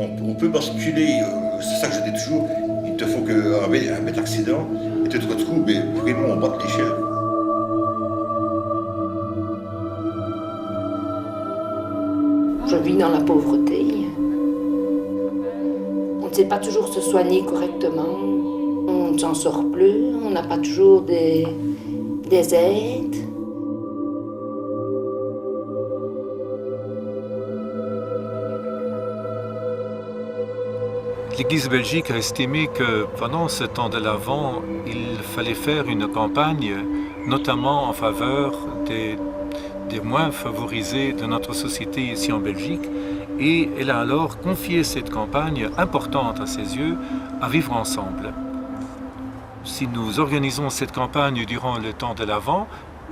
On peut basculer, c'est ça que je dis toujours, il te faut qu'un bête accident et tu te retrouves vraiment en bas de l'échelle. Je vis dans la pauvreté. On ne sait pas toujours se soigner correctement. On ne s'en sort plus. On n'a pas toujours des aides. L'Église belgique a estimé que pendant ce temps de l'Avent, il fallait faire une campagne, notamment en faveur des moins favorisés de notre société ici en Belgique. Et elle a alors confié cette campagne importante à ses yeux à Vivre Ensemble. Si nous organisons cette campagne durant le temps de l'Avent,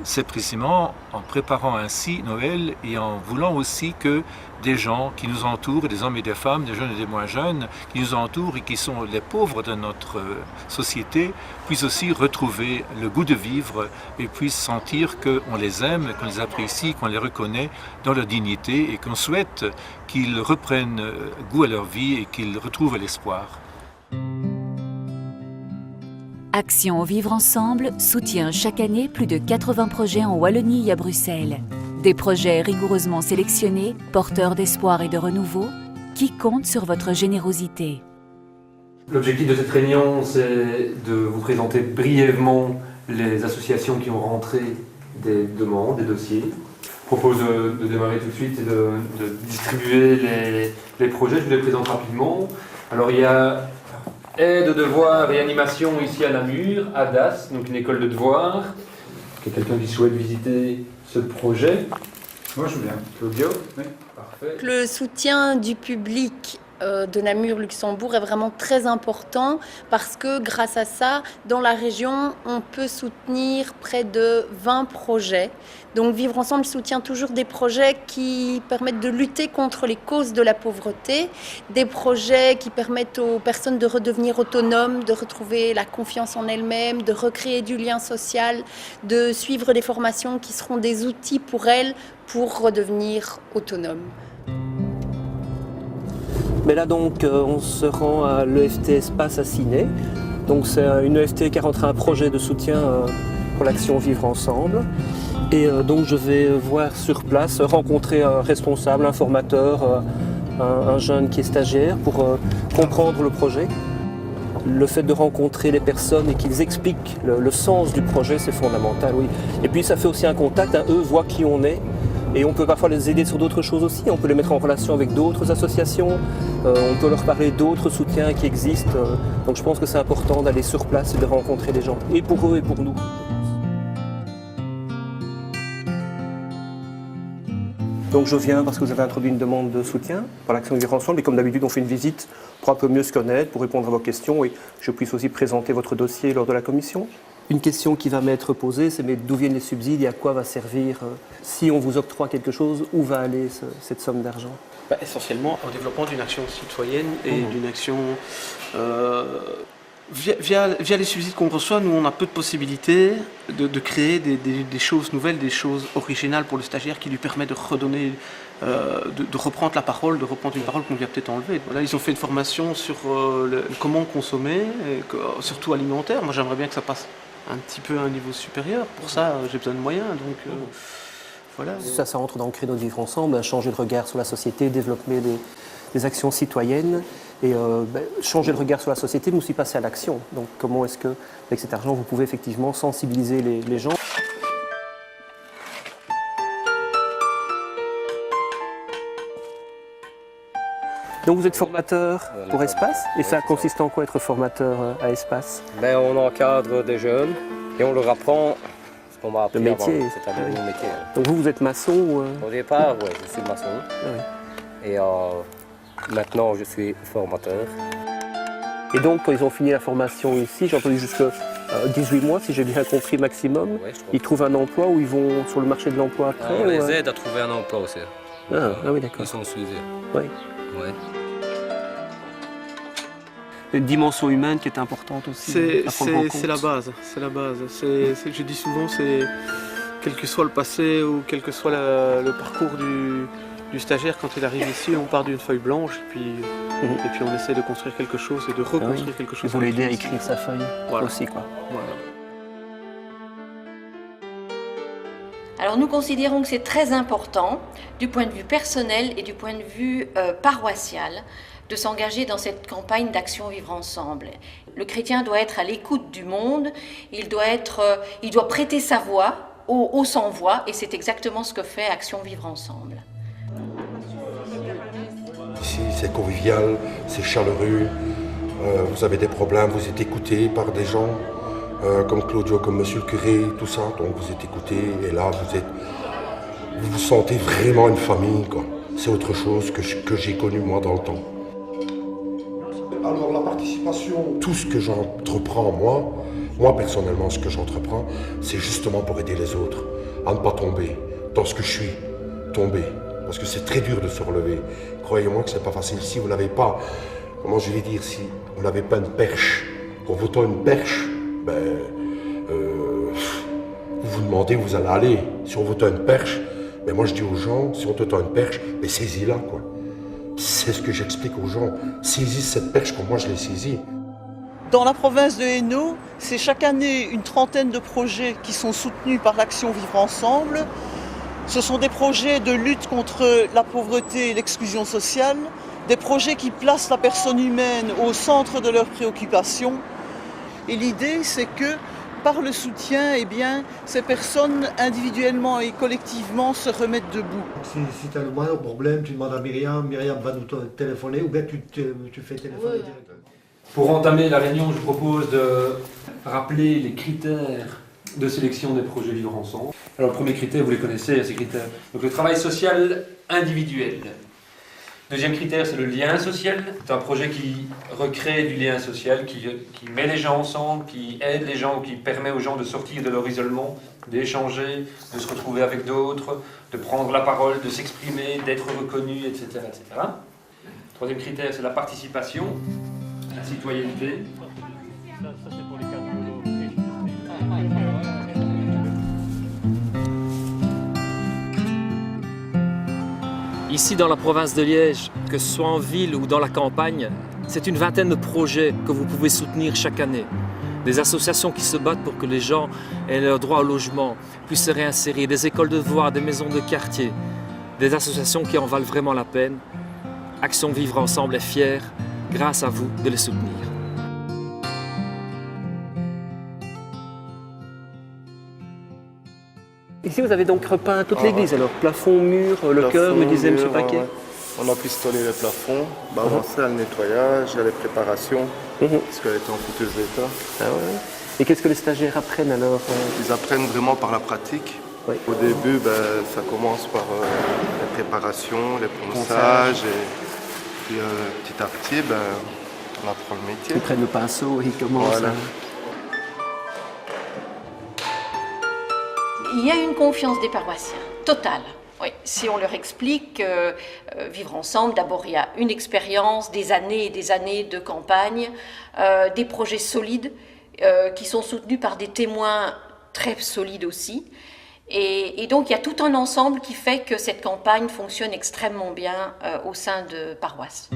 c'est précisément en préparant ainsi Noël et en voulant aussi que des gens qui nous entourent, des hommes et des femmes, des jeunes et des moins jeunes, qui nous entourent et qui sont les pauvres de notre société, puissent aussi retrouver le goût de vivre et puissent sentir qu'on les aime, qu'on les apprécie, qu'on les reconnaît dans leur dignité et qu'on souhaite qu'ils reprennent goût à leur vie et qu'ils retrouvent l'espoir. Action Vivre Ensemble soutient chaque année plus de 80 projets en Wallonie et à Bruxelles. Des projets rigoureusement sélectionnés, porteurs d'espoir et de renouveau, qui comptent sur votre générosité. L'objectif de cette réunion, c'est de vous présenter brièvement les associations qui ont rentré des demandes, des dossiers. Je propose de démarrer tout de suite et de distribuer les projets. Je vous les présente rapidement. Alors il y a Aide, devoirs et animation ici à Namur, à DAS, donc une école de devoirs. Est-ce qu'il y a quelqu'un qui souhaite visiter ce projet? Moi je veux bien. Claudio? Oui. Parfait. Le soutien du public de Namur-Luxembourg est vraiment très important parce que grâce à ça, dans la région, on peut soutenir près de 20 projets. Donc Vivre Ensemble soutient toujours des projets qui permettent de lutter contre les causes de la pauvreté, des projets qui permettent aux personnes de redevenir autonomes, de retrouver la confiance en elles-mêmes, de recréer du lien social, de suivre des formations qui seront des outils pour elles pour redevenir autonomes. Mais là donc on se rend à l'EFT Espace à Ciney. Donc c'est une EFT qui a rentré un projet de soutien pour l'action Vivre Ensemble. Et donc je vais voir sur place, rencontrer un responsable, un formateur, un jeune qui est stagiaire pour comprendre le projet. Le fait de rencontrer les personnes et qu'ils expliquent le sens du projet, c'est fondamental, oui. Et puis ça fait aussi un contact, eux voient qui on est. Et on peut parfois les aider sur d'autres choses aussi, on peut les mettre en relation avec d'autres associations, on peut leur parler d'autres soutiens qui existent. Donc je pense que c'est important d'aller sur place et de rencontrer les gens, et pour eux et pour nous. Donc je viens parce que vous avez introduit une demande de soutien pour l'action Vivre Ensemble, et comme d'habitude on fait une visite pour un peu mieux se connaître, pour répondre à vos questions, et je puisse aussi présenter votre dossier lors de la commission. Une question qui va m'être posée, c'est mais d'où viennent les subsides et à quoi va servir, si on vous octroie quelque chose, où va aller cette somme d'argent? Essentiellement au développement d'une action citoyenne et d'une action... Via les subsides qu'on reçoit, nous on a peu de possibilités de créer des choses nouvelles, des choses originales pour le stagiaire qui lui permet de redonner, de reprendre la parole, de reprendre une parole qu'on lui a peut-être enlevée. Voilà, ils ont fait une formation sur comment consommer, surtout alimentaire. Moi j'aimerais bien que ça passe un petit peu à un niveau supérieur. Pour ça, j'ai besoin de moyens. Donc, voilà. Ça rentre dans le credo de Vivre Ensemble, changer le regard sur la société, développer des actions citoyennes et changer le regard sur la société, mais aussi passer à l'action. Donc comment est-ce que, avec cet argent, vous pouvez effectivement sensibiliser les gens? Donc vous êtes formateur pour Espace, et ça consiste en quoi être formateur à Espace? On encadre des jeunes et on leur apprend ce qu'on m'a appris le métier. avant, c'est-à-dire mon métier. Donc vous êtes maçon ou Au départ, oui, je suis maçon. Ah oui. Et maintenant, je suis formateur. Et donc, quand ils ont fini la formation ici, j'ai entendu jusqu'à 18 mois, si j'ai bien compris, maximum, ils trouvent un emploi ou ils vont sur le marché de l'emploi après? On les aide à trouver un emploi aussi. Ah oui, d'accord. Ils sont suivis. Oui. Ouais. Une dimension humaine qui est importante aussi. C'est la base. C'est la base. Je dis souvent, c'est quel que soit le passé ou quel que soit le parcours du stagiaire quand il arrive ici, on part d'une feuille blanche et puis on essaie de construire quelque chose et de reconstruire quelque chose. Il faut l'aider à écrire sa feuille aussi, quoi. Voilà. Alors nous considérons que c'est très important, du point de vue personnel et du point de vue paroissial, de s'engager dans cette campagne d'Action Vivre Ensemble. Le chrétien doit être à l'écoute du monde, il doit prêter sa voix aux sans-voix, et c'est exactement ce que fait Action Vivre Ensemble. Ici, c'est convivial, c'est chaleureux, vous avez des problèmes, vous êtes écoutés par des gens, comme Claudio, comme Monsieur le curé, tout ça, donc vous êtes écoutés, et là, vous vous sentez vraiment une famille, quoi. C'est autre chose que j'ai connu moi dans le temps. Alors la participation, tout ce que j'entreprends moi personnellement, ce que j'entreprends, c'est justement pour aider les autres à ne pas tomber dans ce que je suis, tomber. Parce que c'est très dur de se relever. Croyez-moi que c'est pas facile. Si vous n'avez pas, comment je vais dire, si vous n'avez pas une perche, quand vous tend une perche, vous vous demandez où vous allez aller. Si on vous tend une perche, mais moi je dis aux gens, si on te tend une perche, mais saisis-la, quoi. C'est ce que j'explique aux gens. Saisis cette perche comme moi je l'ai saisie. Dans la province de Hainaut, c'est chaque année une trentaine de projets qui sont soutenus par l'Action Vivre Ensemble. Ce sont des projets de lutte contre la pauvreté et l'exclusion sociale, des projets qui placent la personne humaine au centre de leurs préoccupations. Et l'idée, c'est que par le soutien, ces personnes individuellement et collectivement se remettent debout. Si tu as le moindre problème, tu demandes à Myriam, Myriam va nous téléphoner ou bien tu fais téléphoner directement. Pour entamer la réunion, je vous propose de rappeler les critères de sélection des projets Vivre Ensemble. Alors le premier critère, vous les connaissez, ces critères. Donc le travail social individuel. Deuxième critère, c'est le lien social. C'est un projet qui recrée du lien social, qui met les gens ensemble, qui aide les gens, qui permet aux gens de sortir de leur isolement, d'échanger, de se retrouver avec d'autres, de prendre la parole, de s'exprimer, d'être reconnu, etc., etc. Troisième critère, c'est la participation, la citoyenneté. Ça, c'est pour les cardiologues. Ici, dans la province de Liège, que ce soit en ville ou dans la campagne, c'est une vingtaine de projets que vous pouvez soutenir chaque année. Des associations qui se battent pour que les gens aient leur droit au logement, puissent se réinsérer, des écoles de devoir, des maisons de quartier, des associations qui en valent vraiment la peine. Action Vivre Ensemble est fière, grâce à vous, de les soutenir. Ici, vous avez donc repeint toute l'église, alors plafond, mur, le chœur, me disait M. Paquet. Ouais. On a pistolé les plafonds, avancé à le nettoyage, à les préparations, parce qu'elle était en fouteuse d'état. Ah ouais. Et qu'est-ce que les stagiaires apprennent alors Ils apprennent vraiment par la pratique. Oui. Au début, ça commence par les préparations, les ponçages, et puis petit à petit, on apprend le métier. Ils prennent le pinceau et ils commencent. Voilà. Il y a une confiance des paroissiens, totale. Oui, si on leur explique vivre ensemble, d'abord il y a une expérience, des années et des années de campagne, des projets solides qui sont soutenus par des témoins très solides aussi. Et donc il y a tout un ensemble qui fait que cette campagne fonctionne extrêmement bien au sein de paroisses.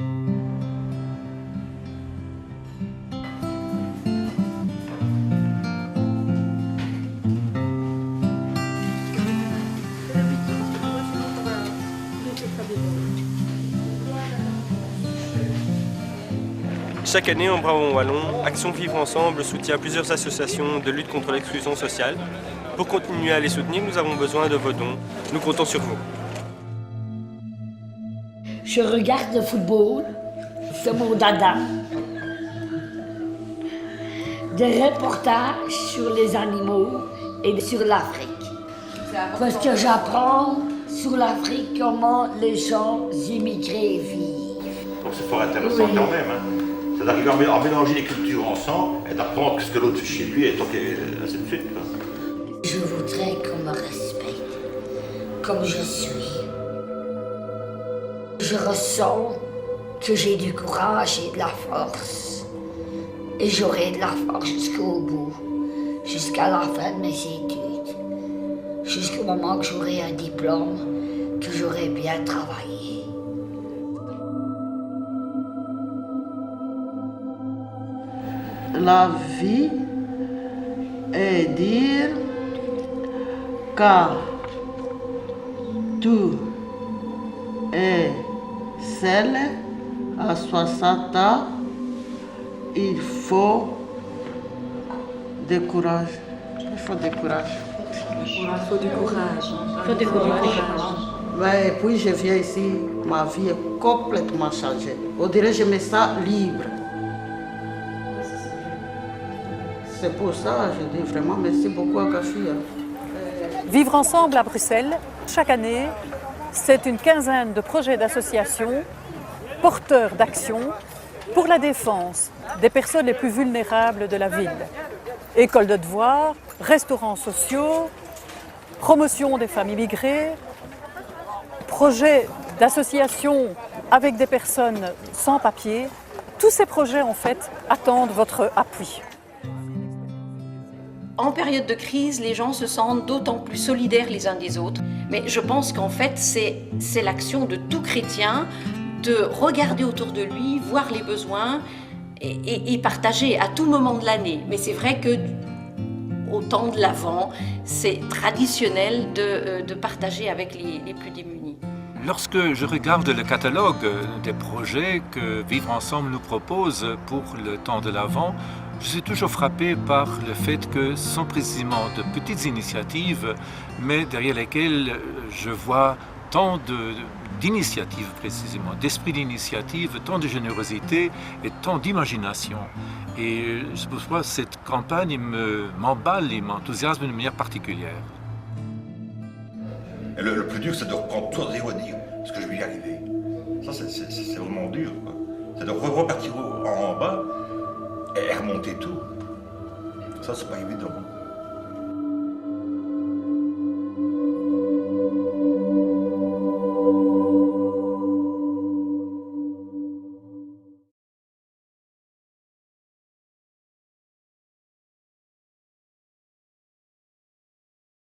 Chaque année, en Brabant-Wallon, Action Vivre Ensemble soutient plusieurs associations de lutte contre l'exclusion sociale. Pour continuer à les soutenir, nous avons besoin de vos dons. Nous comptons sur vous. Je regarde le football, c'est mon dada. Des reportages sur les animaux et sur l'Afrique. Parce que j'apprends sur l'Afrique comment les gens immigrés vivent. Donc c'est fort intéressant quand même. C'est d'arriver à mélanger les cultures ensemble et d'apprendre ce que l'autre fait chez lui et ainsi de suite. Je voudrais qu'on me respecte comme je suis. Je ressens que j'ai du courage et de la force. Et j'aurai de la force jusqu'au bout, jusqu'à la fin de mes études. Jusqu'au moment que j'aurai un diplôme, que toujours bien travaillé. La vie est dire car tout est seul à 60 ans, il faut du courage. Il faut du courage. Il faut du courage. Il faut du courage. Ouais, et puis je viens ici, ma vie est complètement changée. On dirait que je me sens libre. C'est pour ça que je dis vraiment merci beaucoup à Kafi. Vivre ensemble à Bruxelles, chaque année, c'est une quinzaine de projets d'associations porteurs d'actions pour la défense des personnes les plus vulnérables de la ville. Écoles de devoirs, restaurants sociaux, promotion des femmes immigrées, projets d'associations avec des personnes sans papier. Tous ces projets, en fait, attendent votre appui. En période de crise, les gens se sentent d'autant plus solidaires les uns des autres. Mais je pense qu'en fait, c'est l'action de tout chrétien de regarder autour de lui, voir les besoins et partager à tout moment de l'année. Mais c'est vrai que au temps de l'Avent, c'est traditionnel de partager avec les plus démunis. Lorsque je regarde le catalogue des projets que Vivre Ensemble nous propose pour le temps de l'Avent, je suis toujours frappé par le fait que ce sont précisément de petites initiatives, mais derrière lesquelles je vois tant d'initiatives précisément, d'esprit d'initiative, tant de générosité et tant d'imagination. Et c'est pourquoi cette campagne m'emballe et m'enthousiasme d'une manière particulière. Et le plus dur, c'est de reprendre tout à zéro et dire ce que je vais y arriver. Ça, c'est vraiment dur, quoi. C'est de repartir en bas et remonter tout. Ça, c'est pas évident.